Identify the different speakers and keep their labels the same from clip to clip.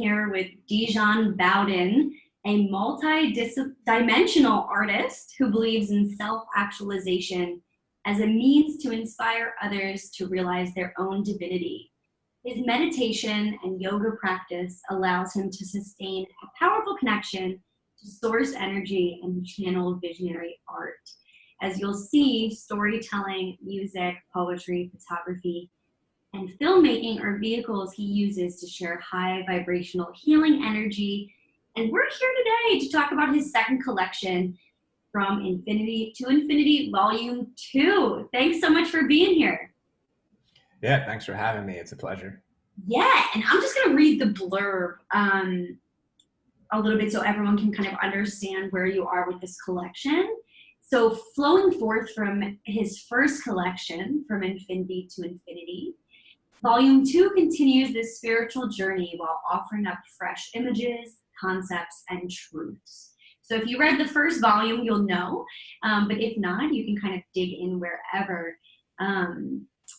Speaker 1: here with Dijon, a multi-dimensional artist who believes in self-actualization as a means to inspire others to realize their own divinity. His meditation and yoga practice allows him to sustain a powerful connection to source energy and channel visionary art. As you'll see, storytelling, music, poetry, photography, and filmmaking are vehicles he uses to share high vibrational healing energy. And we're here today to talk about his second collection, From Infinity to Infinity, Volume 2. Thanks so much for being here.
Speaker 2: Yeah, thanks for having me. It's a pleasure.
Speaker 1: Yeah, and I'm just going to read the blurb a little bit so everyone can kind of understand where you are with this collection. So flowing forth from his first collection, From Infinity to Infinity, Volume 2 continues this spiritual journey while offering up fresh images, concepts, and truths. So if you read the first volume, you'll know, but if not, you can kind of dig in wherever.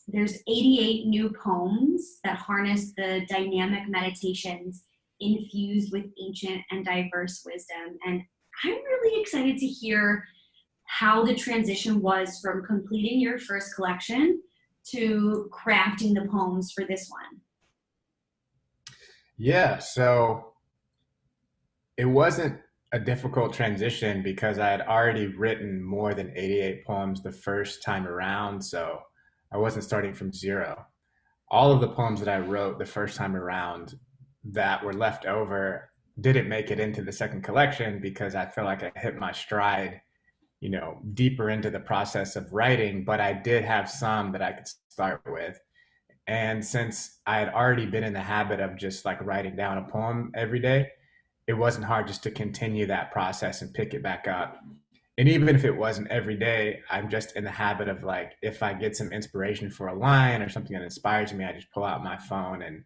Speaker 1: There's 88 new poems that harness the dynamic meditations infused with ancient and diverse wisdom. And I'm really excited to hear how the transition was from completing your first collection to crafting the poems for this one.
Speaker 2: Yeah, so it wasn't a difficult transition because I had already written more than 88 poems the first time around, so I wasn't starting from zero. All of the poems that I wrote the first time around that were left over didn't make it into the second collection because I feel like I hit my stride, deeper into the process of writing, but I did have some that I could start with. And since I had already been in the habit of just like writing down a poem every day, it wasn't hard just to continue that process and pick it back up. And even if it wasn't every day, I'm just in the habit of like, if I get some inspiration for a line or something that inspires me, I just pull out my phone and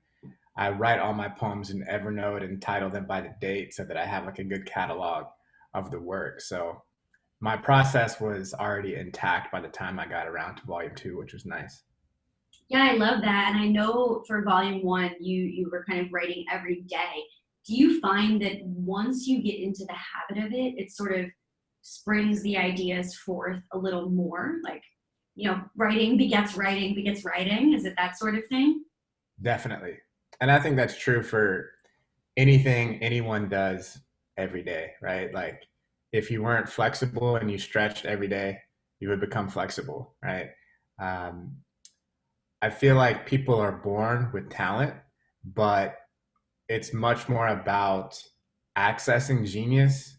Speaker 2: I write all my poems in Evernote and title them by the date so that I have like a good catalog of the work. So my process was already intact by the time I got around to volume 2, which was nice.
Speaker 1: Yeah, I love that. And I know for volume 1, you were kind of writing every day. Do you find that once you get into the habit of it, it sort of springs the ideas forth a little more? Like, writing begets writing begets writing. Is it that sort of thing?
Speaker 2: Definitely. And I think that's true for anything anyone does every day, right? Like if you weren't flexible and you stretched every day, you would become flexible, right? Um, I feel like people are born with talent, but it's much more about accessing genius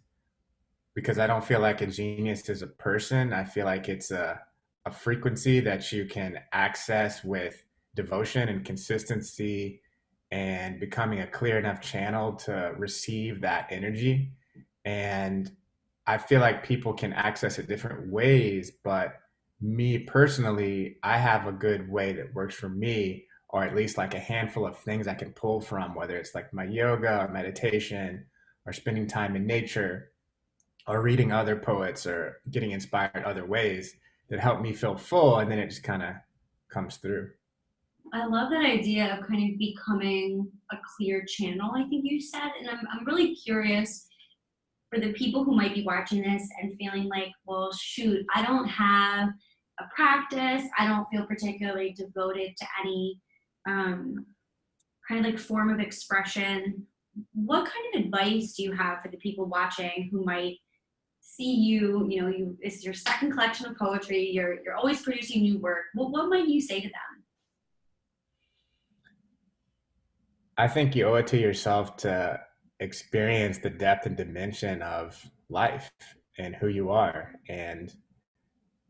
Speaker 2: because I don't feel like a genius is a person. I feel like it's a frequency that you can access with devotion and consistency and becoming a clear enough channel to receive that energy. And I feel like people can access it different ways, but me personally, I have a good way that works for me, or at least like a handful of things I can pull from, whether it's like my yoga or meditation or spending time in nature or reading other poets or getting inspired other ways that help me feel full. And then it just kind of comes through.
Speaker 1: I love that idea of kind of becoming a clear channel, I think you said. And I'm really curious for the people who might be watching this and feeling like, well, shoot, I don't have a practice. I don't feel particularly devoted to any kind of like form of expression. What kind of advice do you have for the people watching who might see you, it's your second collection of poetry, you're always producing new work. What might you say to them?
Speaker 2: I think you owe it to yourself to experience the depth and dimension of life and who you are. And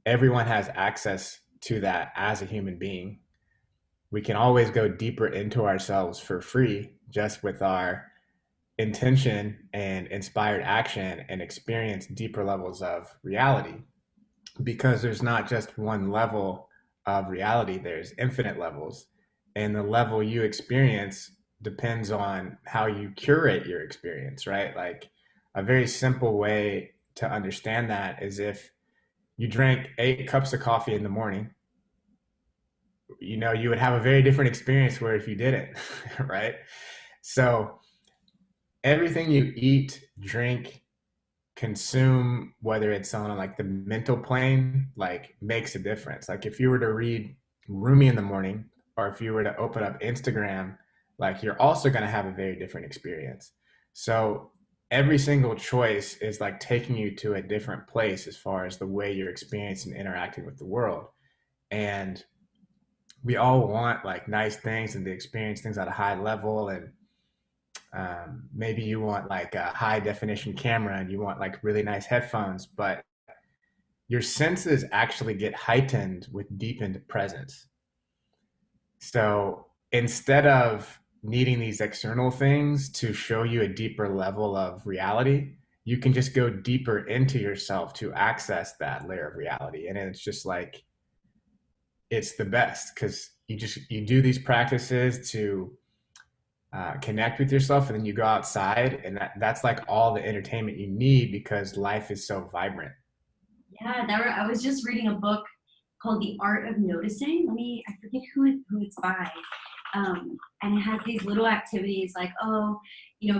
Speaker 2: everyone has access to that as a human being. We can always go deeper into ourselves for free just with our intention and inspired action and experience deeper levels of reality because there's not just one level of reality, there's infinite levels. And the level you experience depends on how you curate your experience, right? Like a very simple way to understand that is if you drank 8 cups of coffee in the morning, you would have a very different experience where if you didn't, right? So everything you eat, drink, consume, whether it's on like the mental plane, like makes a difference. Like if you were to read Rumi in the morning, or if you were to open up Instagram, like you're also going to have a very different experience. So every single choice is like taking you to a different place as far as the way you're experiencing and interacting with the world. And we all want like nice things and to experience things at a high level. And maybe you want like a high definition camera and you want like really nice headphones, but your senses actually get heightened with deepened presence. So instead of needing these external things to show you a deeper level of reality, you can just go deeper into yourself to access that layer of reality. And it's just like, it's the best because you do these practices to connect with yourself, and then you go outside, and that's like all the entertainment you need because life is so vibrant.
Speaker 1: Yeah, I was just reading a book called The Art of Noticing. I forget who it's by. And it has these little activities like, oh,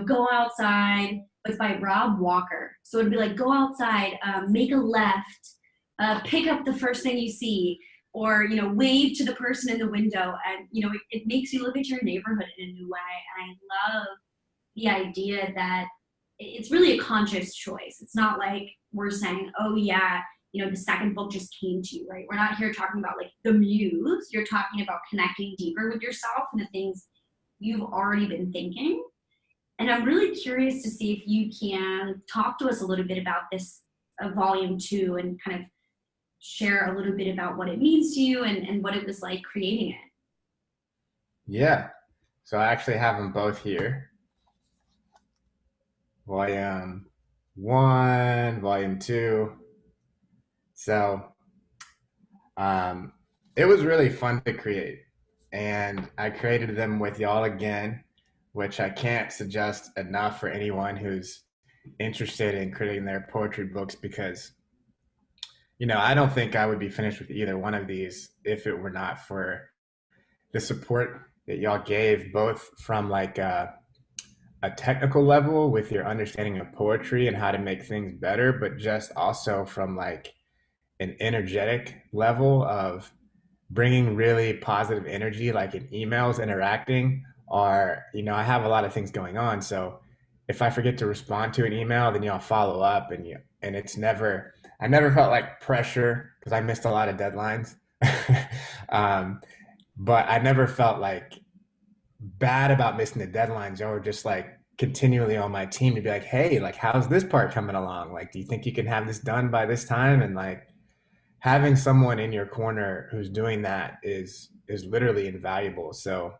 Speaker 1: go outside. It's by Rob Walker. So it'd be like, go outside, make a left, pick up the first thing you see, or, wave to the person in the window. And, it makes you look at your neighborhood in a new way. And I love the idea that it's really a conscious choice. It's not like we're saying, oh yeah, the second book just came to you, right? We're not here talking about like the muse. You're talking about connecting deeper with yourself and the things you've already been thinking. And I'm really curious to see if you can talk to us a little bit about this volume two and kind of share a little bit about what it means to you and what it was like creating it.
Speaker 2: Yeah. So I actually have them both here. Volume one, volume two. So um, it was really fun to create. And I created them with y'all again, which I can't suggest enough for anyone who's interested in creating their poetry books because, I don't think I would be finished with either one of these if it were not for the support that y'all gave, both from like a technical level with your understanding of poetry and how to make things better, but just also from like an energetic level of bringing really positive energy, like in emails, interacting, or, I have a lot of things going on. So if I forget to respond to an email, then y'all follow up and I never felt like pressure because I missed a lot of deadlines. um, but I never felt like bad about missing the deadlines or just like continually on my team to be like, hey, like, how's this part coming along? Like, do you think you can have this done by this time? And like, having someone in your corner who's doing that is literally invaluable. So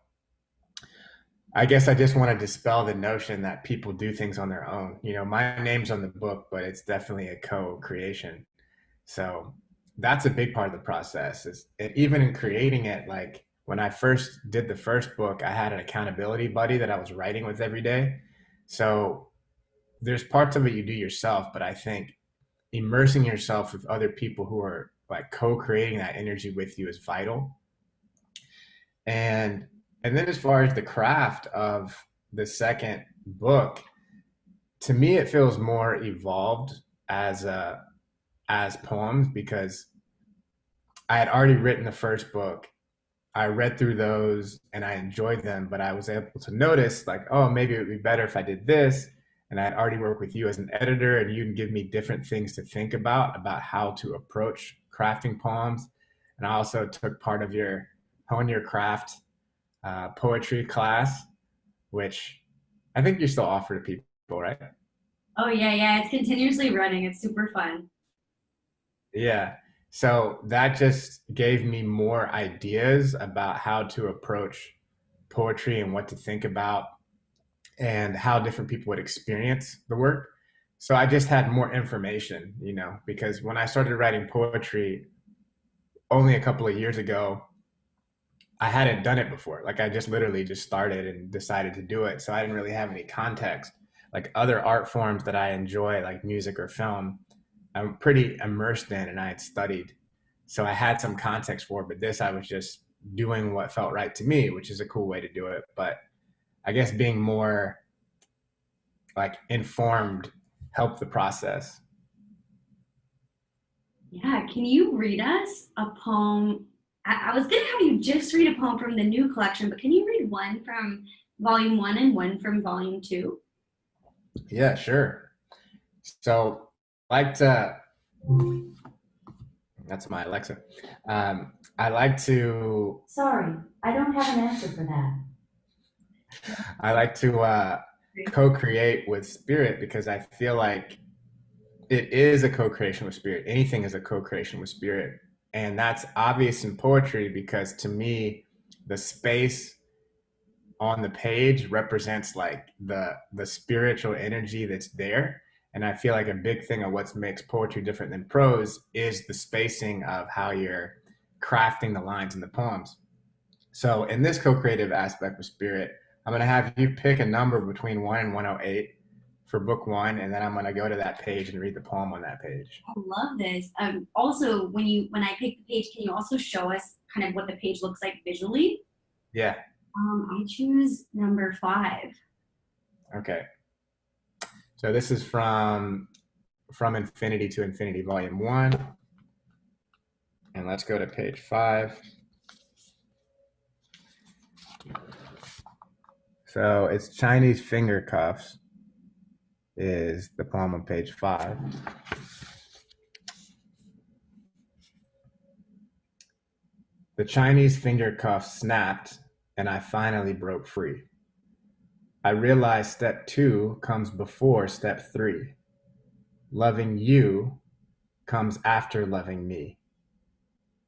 Speaker 2: I guess I just want to dispel the notion that people do things on their own. My name's on the book, but it's definitely a co-creation. So that's a big part of the process. Is and even in creating it, like when I first did the first book, I had an accountability buddy that I was writing with every day. So there's parts of it you do yourself, but I think immersing yourself with other people who are like co-creating that energy with you is vital. And and then as far as the craft of the second book, to me it feels more evolved as as poems because I had already written the first book. I read through those and I enjoyed them, but I was able to notice like, oh, maybe it would be better if I did this. And I'd already worked with you as an editor, and you'd give me different things to think about how to approach crafting poems. And I also took part of your hone your craft poetry class, which I think you still offer to people, right?
Speaker 1: Oh yeah, yeah. It's continuously running. It's super fun.
Speaker 2: Yeah. So that just gave me more ideas about how to approach poetry and what to think about and how different people would experience the work. So I just had more information, because when I started writing poetry only a couple of years ago, I hadn't done it before. Like I just literally just started and decided to do it. So I didn't really have any context. Like other art forms that I enjoy, like music or film, I'm pretty immersed in and I had studied. So I had some context for it, but this I was just doing what felt right to me, which is a cool way to do it. But I guess being more like informed help the process.
Speaker 1: Yeah, can you read us a poem? I was gonna have you just read a poem from the new collection, but can you read one from volume one and one from volume two?
Speaker 2: Yeah, sure. So I like to, that's my Alexa. I like to,
Speaker 3: Sorry, I don't have an answer for that.
Speaker 2: I like to co-create with spirit because I feel like it is a co-creation with spirit. Anything is a co-creation with spirit. And that's obvious in poetry because to me, the space on the page represents like the spiritual energy that's there. And I feel like a big thing of what makes poetry different than prose is the spacing of how you're crafting the lines in the poems. So in this co-creative aspect with spirit, I'm going to have you pick a number between 1 and 108 for book one, and then I'm going to go to that page and read the poem on that page.
Speaker 1: I love this. Also, when I pick the page, can you also show us kind of what the page looks like visually?
Speaker 2: Yeah.
Speaker 1: I choose number five.
Speaker 2: Okay. So this is from Infinity to Infinity, Volume 1. And let's go to page 5. So it's Chinese Finger Cuffs is the poem on page 5. The Chinese finger cuff snapped, and I finally broke free. I realized step 2 comes before step 3. Loving you comes after loving me.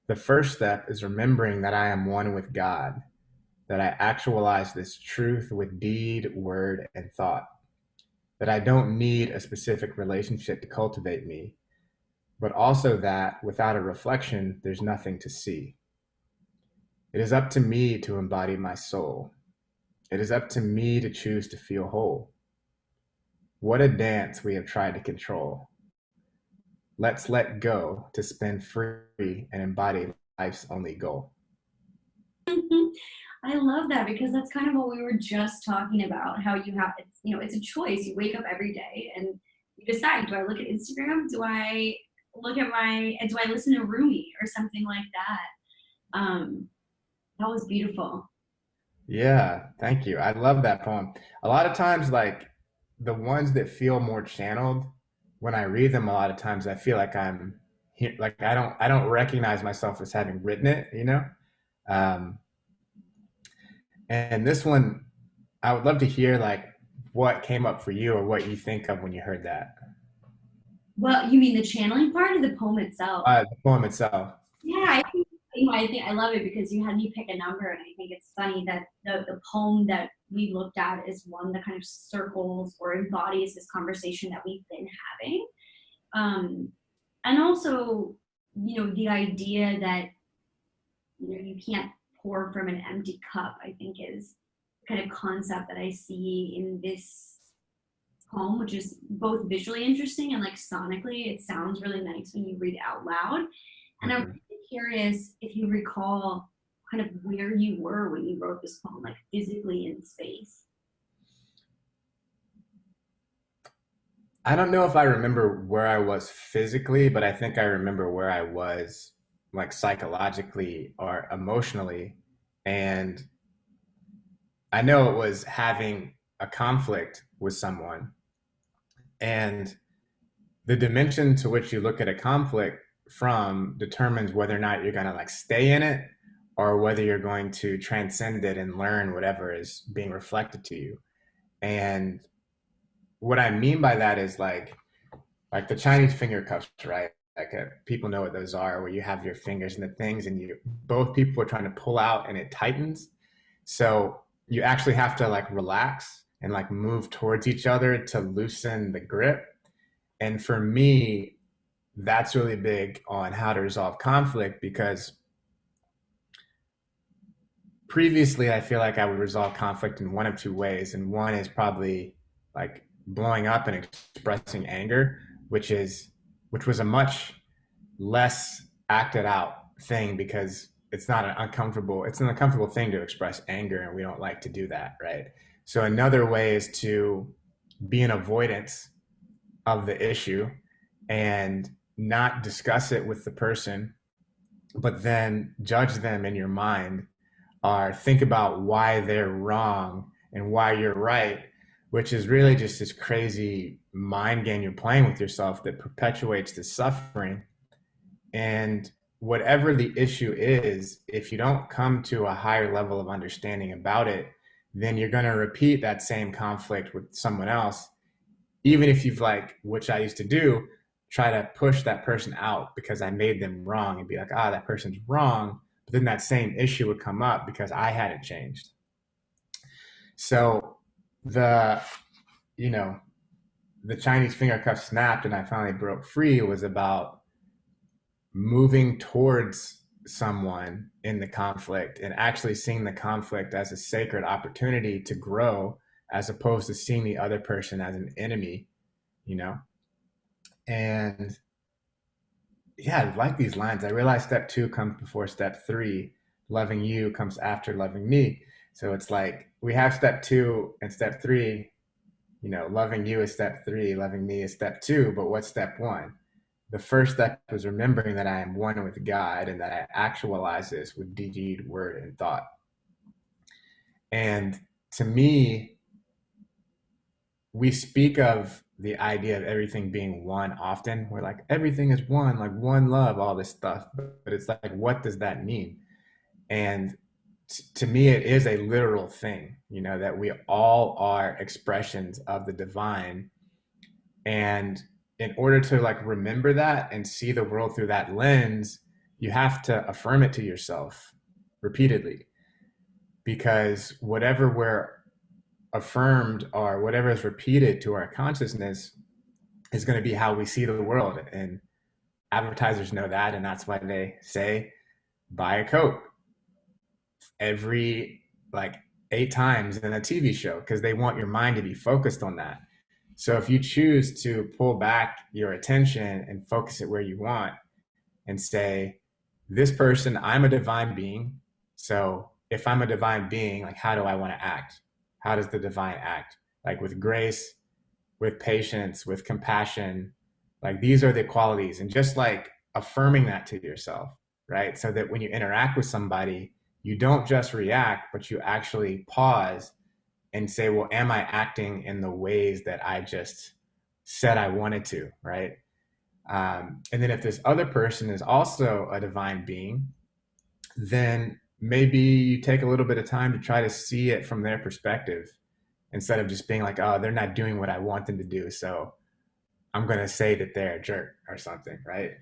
Speaker 2: The first step is remembering that I am one with God, that I actualize this truth with deed, word, and thought, that I don't need a specific relationship to cultivate me, but also that without a reflection, there's nothing to see. It is up to me to embody my soul. It is up to me to choose to feel whole. What a dance we have tried to control. Let's let go to spin free and embody life's only goal.
Speaker 1: I love that because that's kind of what we were just talking about. How you have, it's a choice. You wake up every day and you decide: do I look at Instagram? Do I listen to Rumi or something like that? That was beautiful.
Speaker 2: Yeah, thank you. I love that poem. A lot of times, like the ones that feel more channeled, when I read them, a lot of times I feel like I'm here, like I don't recognize myself as having written it, you know? Um, and this one, I would love to hear like what came up for you or what you think of when you heard that.
Speaker 1: Well, you mean the channeling part of the poem itself?
Speaker 2: The poem itself.
Speaker 1: Yeah, I think I love it because you had me pick a number, and I think it's funny that the poem that we looked at is one that kind of circles or embodies this conversation that we've been having. Um, and also, the idea that you can't pour from an empty cup, I think is kind of concept that I see in this poem, which is both visually interesting and like sonically, it sounds really nice when you read it out loud. And I'm
Speaker 2: Mhm.
Speaker 1: really curious if you recall kind of where you were when you wrote this poem, like physically in space.
Speaker 2: I don't know if I remember where I was physically, but I think I remember where I was like psychologically or emotionally. And I know it was having a conflict with someone. And the dimension to which you look at a conflict from determines whether or not you're going to like stay in it or whether you're going to transcend it and learn whatever is being reflected to you. And what I mean by that is like the Chinese finger cuffs, right? Like people know what those are, where you have your fingers and the things, and you both people are trying to pull out, and it tightens. So you actually have to like relax and like move towards each other to loosen the grip. And for me, that's really big on how to resolve conflict because previously I feel like I would resolve conflict in one of two ways. And one is probably like blowing up and expressing anger, which is which was a much less acted out thing because it's an uncomfortable thing to express anger and we don't like to do that, right? So another way is to be in avoidance of the issue and not discuss it with the person, but then judge them in your mind or think about why they're wrong and why you're right, which is really just this crazy mind game you're playing with yourself that perpetuates the suffering. And whatever the issue is, if you don't come to a higher level of understanding about it, then you're going to repeat that same conflict with someone else, even if you've, like, which I used to do, try to push that person out because I made them wrong and be like, ah, that person's wrong. But then that same issue would come up because I hadn't changed. So the, you know, the Chinese finger cuff snapped and I finally broke free was about moving towards someone in the conflict and actually seeing the conflict as a sacred opportunity to grow, as opposed to seeing the other person as an enemy, you know? And yeah, I like these lines. I realize step 2 comes before step 3. Loving you comes after loving me. So it's like we have step 2 and step 3. You know, loving you is step 3, loving me is step 2. But what's step 1? The first step is remembering that I am one with God and that I actualize this with deed, word, and thought. And to me, we speak of the idea of everything being one often. We're like, everything is one, like one love, all this stuff. But it's like, what does that mean? And to me, it is a literal thing, you know, that we all are expressions of the divine. And in order to, like, remember that and see the world through that lens, you have to affirm it to yourself repeatedly, because whatever we're affirmed or whatever is repeated to our consciousness is going to be how we see the world. And advertisers know that, and that's why they say buy a coat every, like, 8 times in a TV show, because they want your mind to be focused on that. So if you choose to pull back your attention and focus it where you want and say, this person, I'm a divine being. So if I'm a divine being, like, how do I want to act? How does the divine act? Like, with grace, with patience, with compassion. Like, these are the qualities. And just, like, affirming that to yourself, right? So that when you interact with somebody, you don't just react, but you actually pause and say, well, am I acting in the ways that I just said I wanted to, right? And then if this other person is also a divine being, then maybe you take a little bit of time to try to see it from their perspective, instead of just being like, oh, they're not doing what I want them to do, so I'm going to say that they're a jerk or something, right?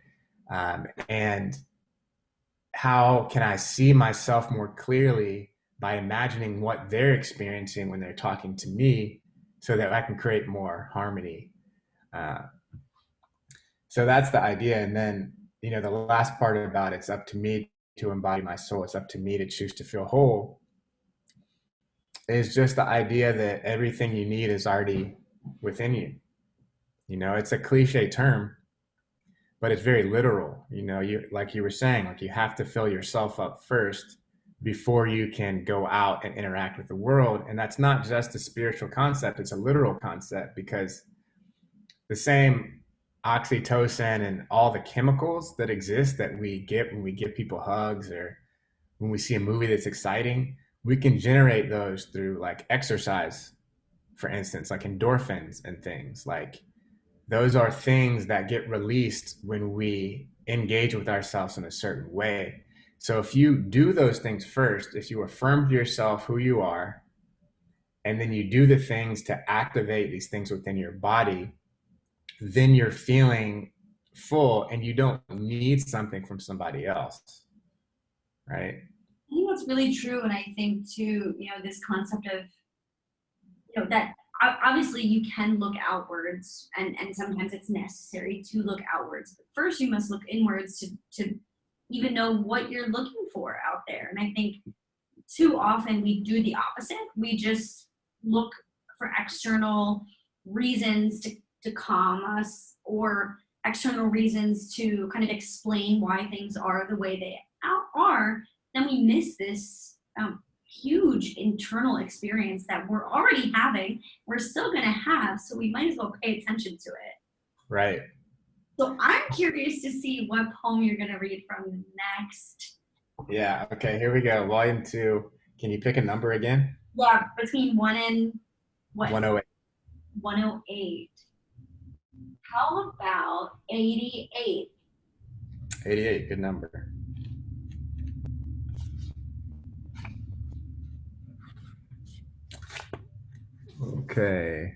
Speaker 2: And how can I see myself more clearly by imagining what they're experiencing when they're talking to me, so that I can create more harmony? Uh, so that's the idea. And then, you know, the last part about it's up to me to embody my soul. It's up to me to choose to feel whole, is just the idea that everything you need is already within you. You know, it's a cliche term, but it's very literal. You know, you, like you were saying, like, you have to fill yourself up first before you can go out and interact with the world. And that's not just a spiritual concept, it's a literal concept, because the same oxytocin and all the chemicals that exist that we get when we give people hugs or when we see a movie that's exciting, we can generate those through, like, exercise, for instance, like endorphins and things. Like, those are things that get released when we engage with ourselves in a certain way. So if you do those things first, if you affirm to yourself who you are, and then you do the things to activate these things within your body, then you're feeling full and you don't need something from somebody else, right?
Speaker 1: I think that's really true, and I think too, you know, this concept of, you know, that obviously you can look outwards, and sometimes it's necessary to look outwards. But first, you must look inwards to even know what you're looking for out there. And I think too often we do the opposite. We just look for external reasons to calm us, or external reasons to kind of explain why things are the way they are. Then we miss this huge internal experience that we're already having, we're still going to have, so we might as well pay attention to it.
Speaker 2: Right.
Speaker 1: So I'm curious to see what poem you're going to read from next.
Speaker 2: Yeah. Okay. Here we go. Volume 2. Can you pick a number again?
Speaker 1: Yeah, between 1 and what?
Speaker 2: 108.
Speaker 1: 108. How about 88?
Speaker 2: 88. Good number. Okay.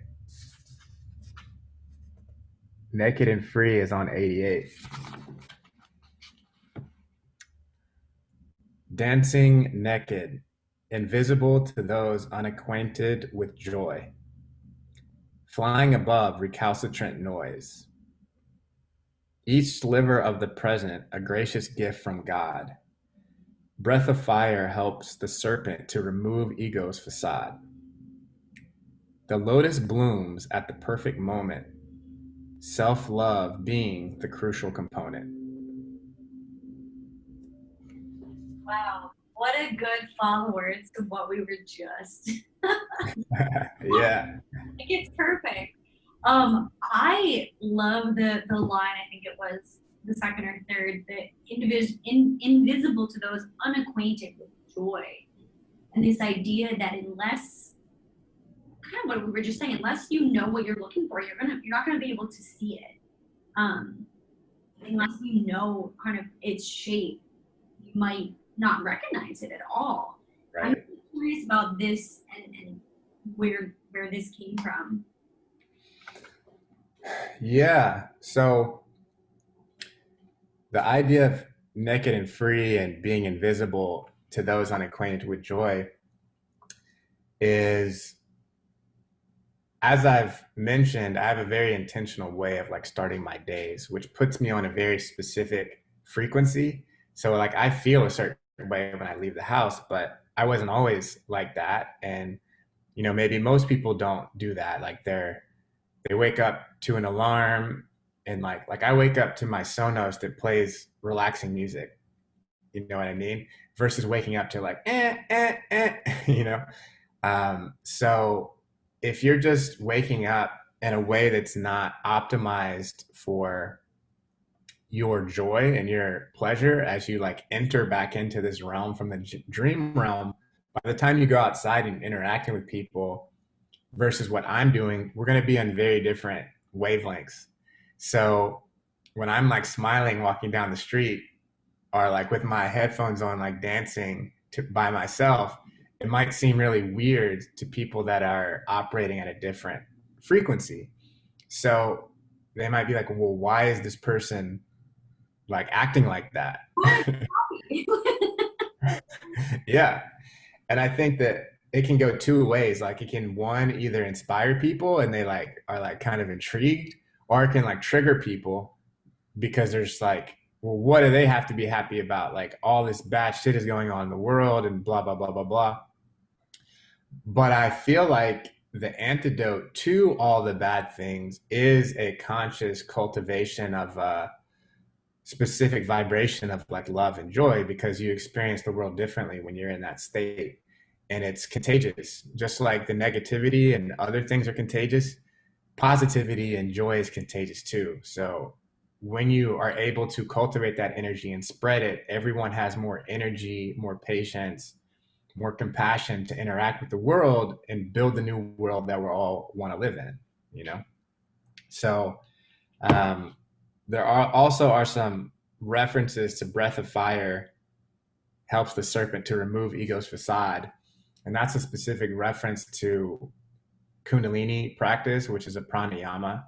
Speaker 2: Naked and Free is on 88. Dancing naked, invisible to those unacquainted with joy. Flying above recalcitrant noise. Each sliver of the present a gracious gift from God. Breath of fire helps the serpent to remove ego's facade. The lotus blooms at the perfect moment, self-love being the crucial component.
Speaker 1: Wow, what a good follower to what we were just.
Speaker 2: Yeah.
Speaker 1: Like, it's perfect. I love the line. I think it was the second or third. The invisible to those unacquainted with joy, and this idea that unless, kind of what we were just saying, unless you know what you're looking for, you're not gonna be able to see it. Unless you know kind of its shape, you might not recognize it at all.
Speaker 2: Right.
Speaker 1: I'm curious about this and where this came from.
Speaker 2: Yeah. So the idea of naked and free and being invisible to those unacquainted with joy is, as I've mentioned, I have a very intentional way of like starting my days, which puts me on a very specific frequency. So like I feel a certain way when I leave the house, but I wasn't always like that. And maybe most people don't do that. Like they wake up to an alarm, and like I wake up to my Sonos that plays relaxing music. You know what I mean? Versus waking up to like you know. So if you're just waking up in a way that's not optimized for your joy and your pleasure as you like enter back into this realm from the dream realm, by the time you go outside and interacting with people versus what I'm doing, we're going to be on very different wavelengths. So when I'm like smiling walking down the street, or like with my headphones on, like dancing by myself, it might seem really weird to people that are operating at a different frequency. So they might be like, well, why is this person like acting like that? Yeah. And I think that it can go two ways. Like it can, one, either inspire people and they like are like kind of intrigued, or it can like trigger people because there's like, well, what do they have to be happy about? Like all this bad shit is going on in the world and blah, blah, blah, blah, blah. But I feel like the antidote to all the bad things is a conscious cultivation of a specific vibration of like love and joy, because you experience the world differently when you're in that state. And it's contagious. Just like the negativity and other things are contagious, positivity and joy is contagious too. So when you are able to cultivate that energy and spread it, everyone has more energy, more patience, more compassion to interact with the world and build the new world that we all want to live in, you know? So there are some references to Breath of Fire helps the serpent to remove ego's facade. And that's a specific reference to Kundalini practice, which is a pranayama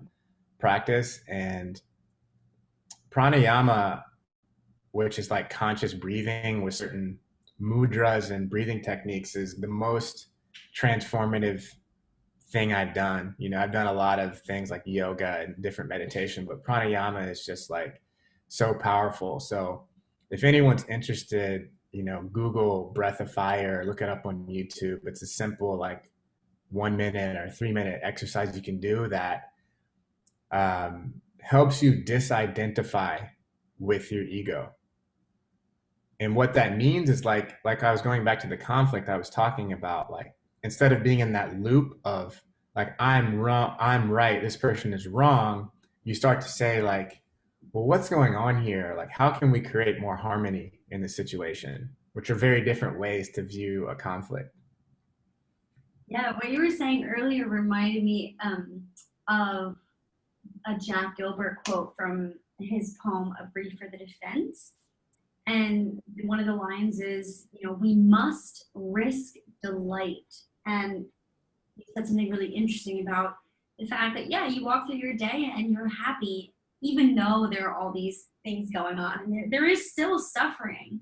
Speaker 2: practice. And pranayama, which is like conscious breathing with certain mudras and breathing techniques, is the most transformative thing I've done. I've done a lot of things like yoga and different meditation, but pranayama is just like so powerful. So if anyone's interested, Google Breath of Fire, look it up on YouTube. It's a simple like 1 minute or 3 minute exercise you can do that helps you disidentify with your ego. And what that means is like I was going back to the conflict I was talking about, like instead of being in that loop of like I'm wrong, I'm right, this person is wrong, you start to say like, well, what's going on here? Like how can we create more harmony in the situation? Which are very different ways to view a conflict.
Speaker 1: Yeah, what you were saying earlier reminded me of a Jack Gilbert quote from his poem "A Brief for the Defense." And one of the lines is, we must risk delight. And you said something really interesting about the fact that, yeah, you walk through your day and you're happy, even though there are all these things going on. And there is still suffering.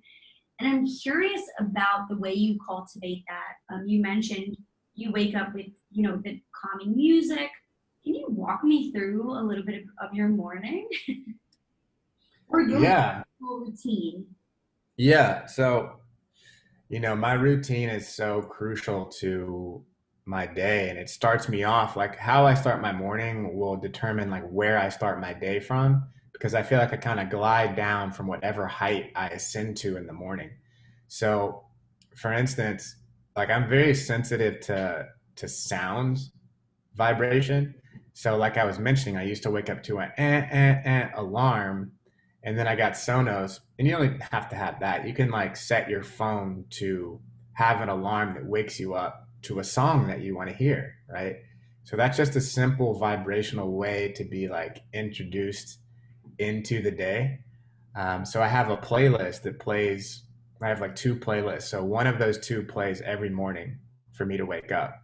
Speaker 1: And I'm curious about the way you cultivate that. You mentioned you wake up with, the calming music. Can you walk me through a little bit of your morning or your
Speaker 2: Yeah.
Speaker 1: routine?
Speaker 2: Yeah. So, my routine is so crucial to my day, and it starts me off like how I start my morning will determine like where I start my day from, because I feel like I kind of glide down from whatever height I ascend to in the morning. So, for instance, like I'm very sensitive to sounds vibration. So, like I was mentioning, I used to wake up to an alarm, and then I got Sonos, and you don't even have to have that. You can like set your phone to have an alarm that wakes you up to a song that you want to hear, right? So that's just a simple vibrational way to be like introduced into the day. So I have a playlist that plays. I have like two playlists. So one of those two plays every morning for me to wake up,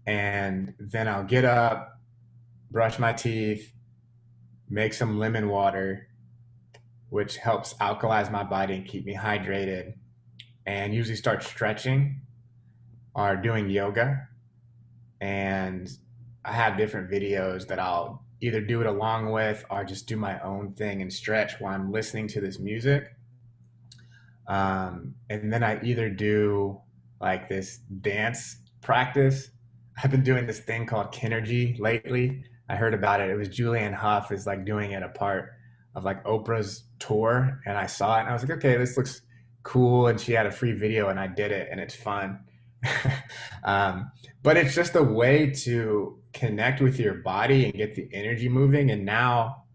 Speaker 2: and then I'll get up, brush my teeth, make some lemon water, which helps alkalize my body and keep me hydrated, and usually start stretching or doing yoga. And I have different videos that I'll either do it along with or just do my own thing and stretch while I'm listening to this music. And then I either do like this dance practice. I've been doing this thing called Kinergy lately. I heard about it. It was Julianne Hough is like doing it a part of like Oprah's tour, and I saw it and I was like, okay, this looks cool. And she had a free video, and I did it, and it's fun. um, but it's just a way to connect with your body and get the energy moving. And now,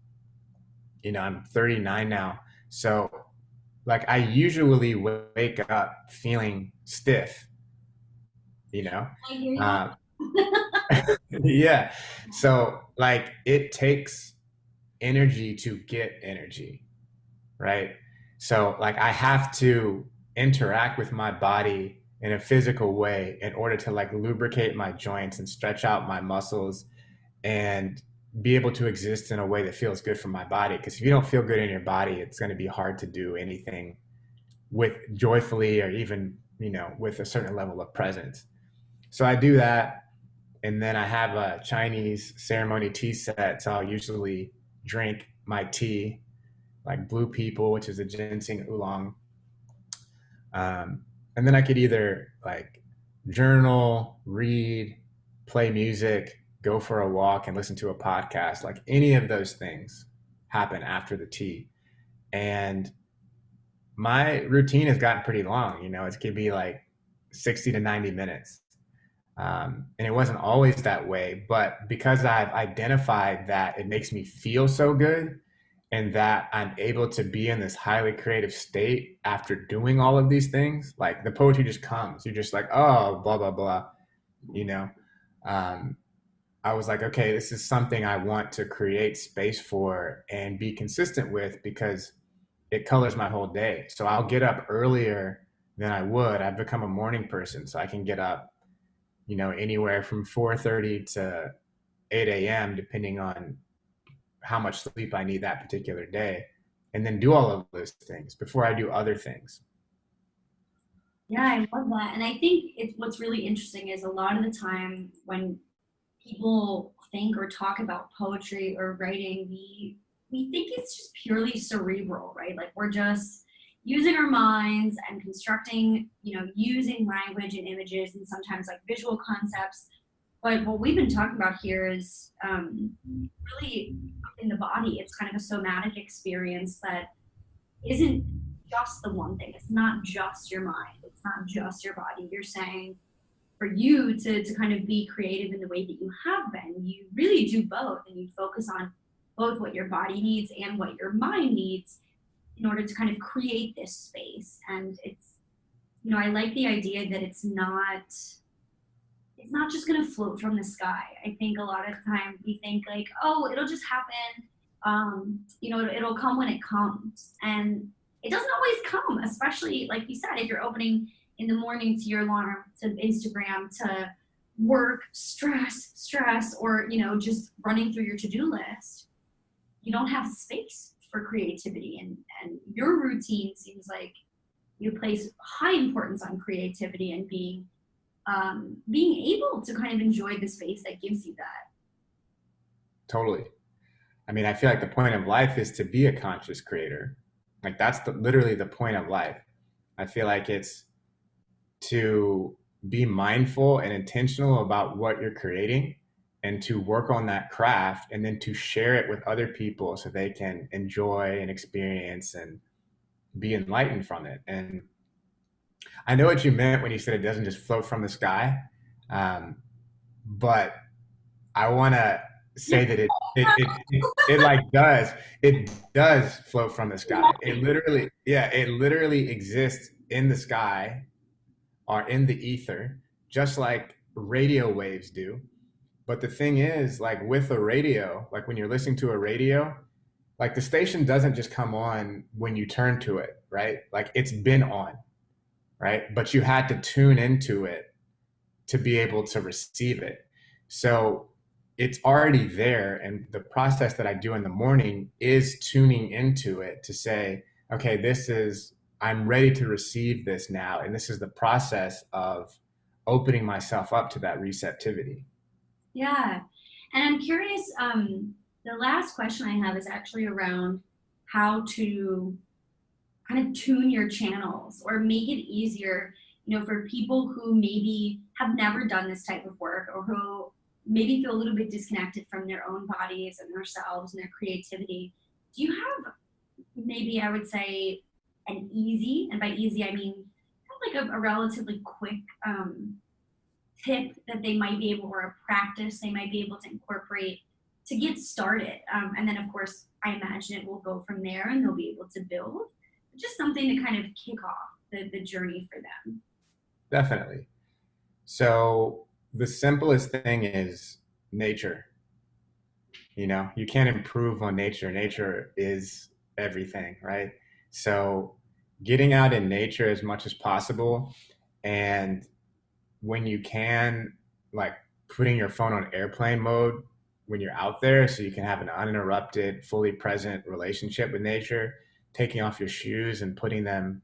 Speaker 2: I'm 39 now, so like I usually wake up feeling stiff, you know?
Speaker 1: I hear you.
Speaker 2: Um, yeah. So like it takes energy to get energy, right? So like I have to interact with my body in a physical way in order to like lubricate my joints and stretch out my muscles and be able to exist in a way that feels good for my body. Because if you don't feel good in your body, it's going to be hard to do anything with joyfully or even with a certain level of presence. So I do that, and then I have a Chinese ceremony tea set. So I'll usually drink my tea like Blue People, which is a ginseng oolong. And then I could either like journal, read, play music, go for a walk, and listen to a podcast. Like any of those things happen after the tea. And my routine has gotten pretty long. It could be like 60 to 90 minutes. And it wasn't always that way, but because I've identified that it makes me feel so good and that I'm able to be in this highly creative state after doing all of these things, like the poetry just comes. You're just like, oh, blah, blah, blah, you know? Um, I was like, okay, this is something I want to create space for and be consistent with because it colors my whole day. So I'll get up earlier than I would. I've become a morning person, so I can get up, anywhere from 4:30 to 8 a.m. depending on how much sleep I need that particular day, and then do all of those things before I do other things.
Speaker 1: Yeah, I love that. And I think what's really interesting is a lot of the time when people think or talk about poetry or writing, we think it's just purely cerebral, right? Like we're just using our minds and constructing, using language and images and sometimes like visual concepts. But what we've been talking about here is really in the body. It's kind of a somatic experience that isn't just the one thing. It's not just your mind. It's not just your body. You're saying for you to kind of be creative in the way that you have been, you really do both, and you focus on both what your body needs and what your mind needs in order to kind of create this space. And it's, I like the idea that it's not just going to float from the sky. I think a lot of the time we think like, oh, it'll just happen. It'll come when it comes. And it doesn't always come, especially like you said, if you're opening in the morning to your alarm, to Instagram, to work, stress, or, just running through your to-do list, you don't have space for creativity. And your routine seems like you place high importance on creativity and being able to kind of enjoy the space that gives you that.
Speaker 2: Totally. I mean, I feel like the point of life is to be a conscious creator. Like that's literally the point of life. I feel like it's to be mindful and intentional about what you're creating and to work on that craft and then to share it with other people so they can enjoy and experience and be enlightened from it. And I know what you meant when you said it doesn't just float from the sky. But I want to say that it like it does float from the sky. It literally exists in the sky or in the ether, just like radio waves do. But the thing is, like with a radio, like when you're listening to a radio, like the station doesn't just come on when you turn to it, right? Like it's been on, right? But you had to tune into it to be able to receive it. So it's already there. And the process that I do in the morning is tuning into it to say, okay, I'm ready to receive this now. And this is the process of opening myself up to that receptivity.
Speaker 1: Yeah. And I'm curious, the last question I have is actually around how to kind of tune your channels or make it easier, for people who maybe have never done this type of work or who maybe feel a little bit disconnected from their own bodies and themselves and their creativity. Do you have maybe, I would say, an easy, and by easy I mean kind of like a relatively quick tip that they might be able, or a practice they might be able to incorporate to get started? And then of course, I imagine it will go from there and they'll be able to build. Just something to kind of kick off the journey for them.
Speaker 2: Definitely. So the simplest thing is nature. You can't improve on nature. Nature is everything, right? So getting out in nature as much as possible, and when you can, like putting your phone on airplane mode when you're out there so you can have an uninterrupted, fully present relationship with nature, taking off your shoes and putting them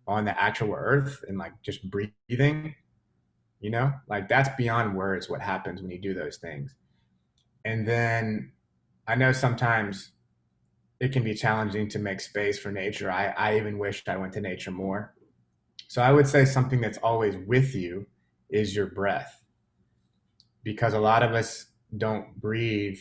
Speaker 2: on the actual earth and like just breathing, like that's beyond words what happens when you do those things. And then I know sometimes it can be challenging to make space for nature. I even wished I went to nature more. So I would say something that's always with you is your breath, because a lot of us don't breathe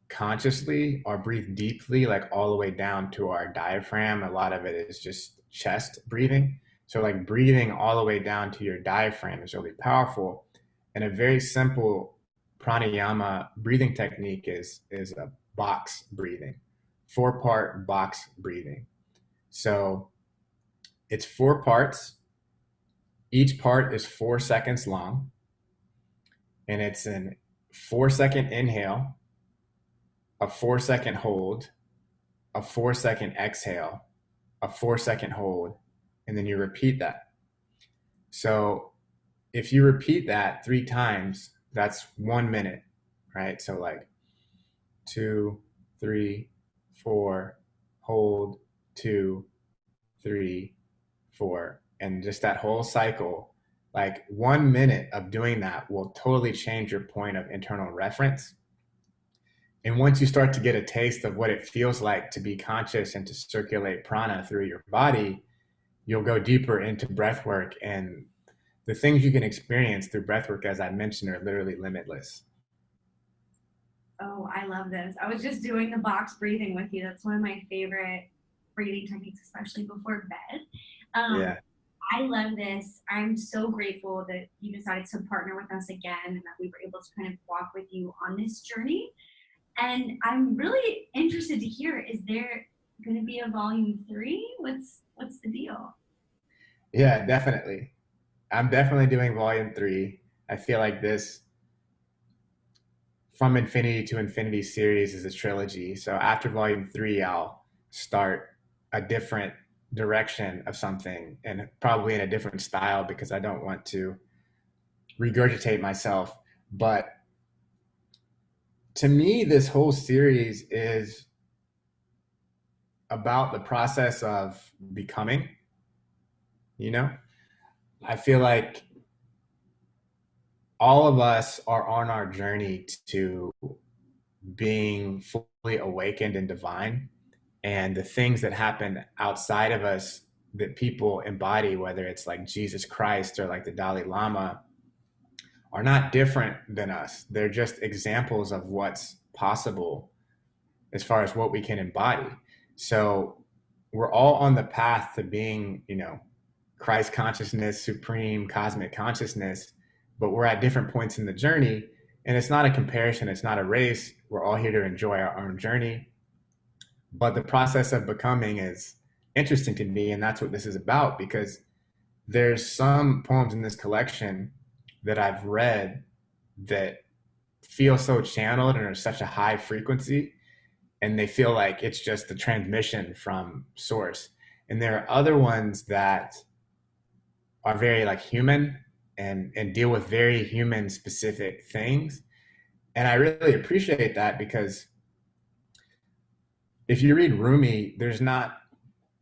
Speaker 2: consciously or breathe deeply, like all the way down to our diaphragm. A lot of it is just chest breathing. So like breathing all the way down to your diaphragm is really powerful. And a very simple pranayama breathing technique is a box breathing, 4-part box breathing. So it's 4 parts. Each part is 4 seconds long. And it's an 4-second inhale, a 4-second hold, a 4-second exhale, a 4-second hold, and then you repeat that. So if you repeat that 3 times, that's 1 minute, right? So like 2, 3, 4, hold, 2, 3, 4, and just that whole cycle. Like 1 minute of doing that will totally change your point of internal reference. And once you start to get a taste of what it feels like to be conscious and to circulate prana through your body, you'll go deeper into breath work. And the things you can experience through breath work, as I mentioned, are literally limitless.
Speaker 1: Oh, I love this. I was just doing the box breathing with you. That's one of my favorite breathing techniques, especially before bed. Um,
Speaker 2: Yeah.
Speaker 1: I love this. I'm so grateful that you decided to partner with us again and that we were able to kind of walk with you on this journey. And I'm really interested to hear, is there going to be a volume 3? What's the deal?
Speaker 2: Yeah, definitely. I'm definitely doing volume 3. I feel like this From Infinity to Infinity series is a trilogy. So after volume 3, I'll start a different direction of something and probably in a different style because I don't want to regurgitate myself. But to me, this whole series is about the process of becoming, you know? I feel like all of us are on our journey to being fully awakened and divine. And the things that happen outside of us that people embody, whether it's like Jesus Christ or like the Dalai Lama, are not different than us. They're just examples of what's possible as far as what we can embody. So we're all on the path to being, Christ consciousness, supreme cosmic consciousness, but we're at different points in the journey. And it's not a comparison, it's not a race. We're all here to enjoy our own journey. But the process of becoming is interesting to me. And that's what this is about because there's some poems in this collection that I've read that feel so channeled and are such a high frequency and they feel like it's just the transmission from source. And there are other ones that are very like human and deal with very human specific things. And I really appreciate that because if you read Rumi, there's not,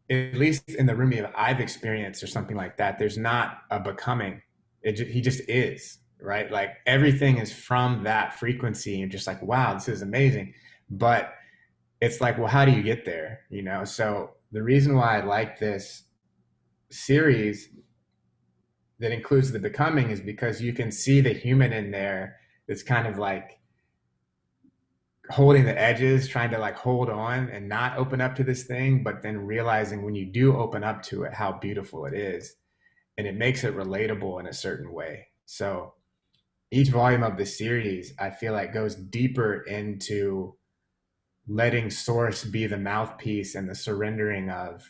Speaker 2: at least in the Rumi I've experienced or something like that, there's not a becoming. He just is, right? Like everything is from that frequency and just like, wow, this is amazing. But it's like, well, how do you get there? So the reason why I like this series that includes the becoming is because you can see the human in there that's kind of like holding the edges, trying to like hold on and not open up to this thing, but then realizing when you do open up to it, how beautiful it is. And it makes it relatable in a certain way. So each volume of the series, I feel like goes deeper into letting source be the mouthpiece and the surrendering of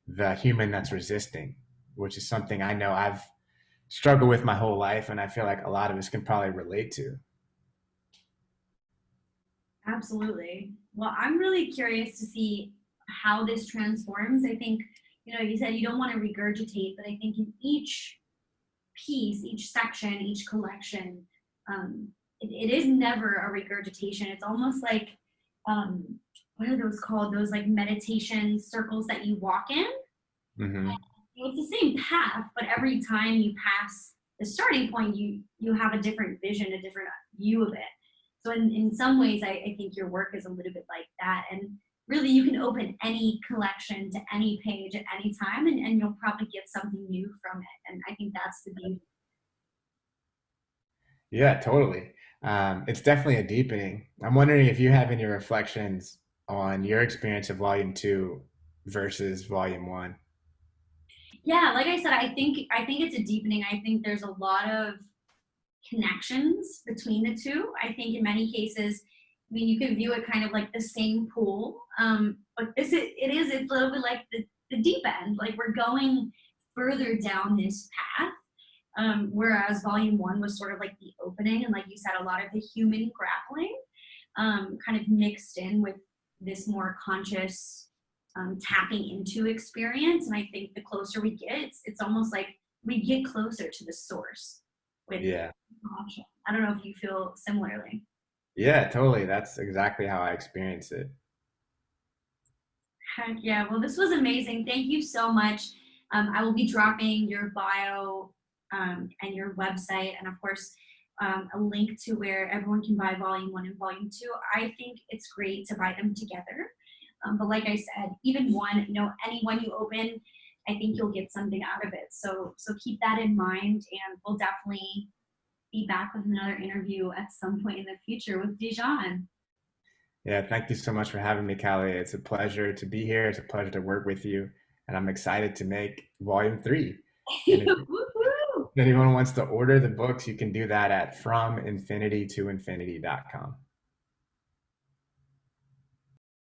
Speaker 2: the human that's resisting, which is something I know I've struggled with my whole life. And I feel like a lot of us can probably relate to.
Speaker 1: Absolutely. Well, I'm really curious to see how this transforms. I think, you said you don't want to regurgitate, but I think in each piece, each section, each collection, it is never a regurgitation. It's almost like, what are those called? Those like meditation circles that you walk in.
Speaker 2: Mm-hmm.
Speaker 1: It's the same path, but every time you pass the starting point, you have a different vision, a different view of it. So in some ways, I think your work is a little bit like that. And really, you can open any collection to any page at any time, and you'll probably get something new from it. And I think that's the beauty.
Speaker 2: Yeah, totally. It's definitely a deepening. I'm wondering if you have any reflections on your experience of volume 2 versus volume 1.
Speaker 1: Yeah, like I said, I think it's a deepening. I think there's a lot of connections between the two. I think in many cases, I mean, you can view it kind of like the same pool, but it's a little bit like the deep end. Like we're going further down this path, whereas volume 1 was sort of like the opening, and like you said, a lot of the human grappling, kind of mixed in with this more conscious tapping into experience. And I think the closer we get, it's almost like we get closer to the source with
Speaker 2: Yeah.
Speaker 1: option. I don't know if you feel similarly.
Speaker 2: Yeah, totally. That's exactly how I experience it.
Speaker 1: Heck yeah. Well, this was amazing. Thank you so much. I will be dropping your bio and your website, and of course, a link to where everyone can buy volume 1 and volume 2. I think it's great to buy them together. But like I said, even one, any one you open, I think you'll get something out of it. So keep that in mind, and we'll definitely be back with another interview at some point in the future with Dijon.
Speaker 2: Yeah, thank you so much for having me, Callie. It's a pleasure to be here. It's a pleasure to work with you, and I'm excited to make volume three. And if
Speaker 1: Woohoo!
Speaker 2: anyone wants to order the books, you can do that at FromInfinityToInfinity.com.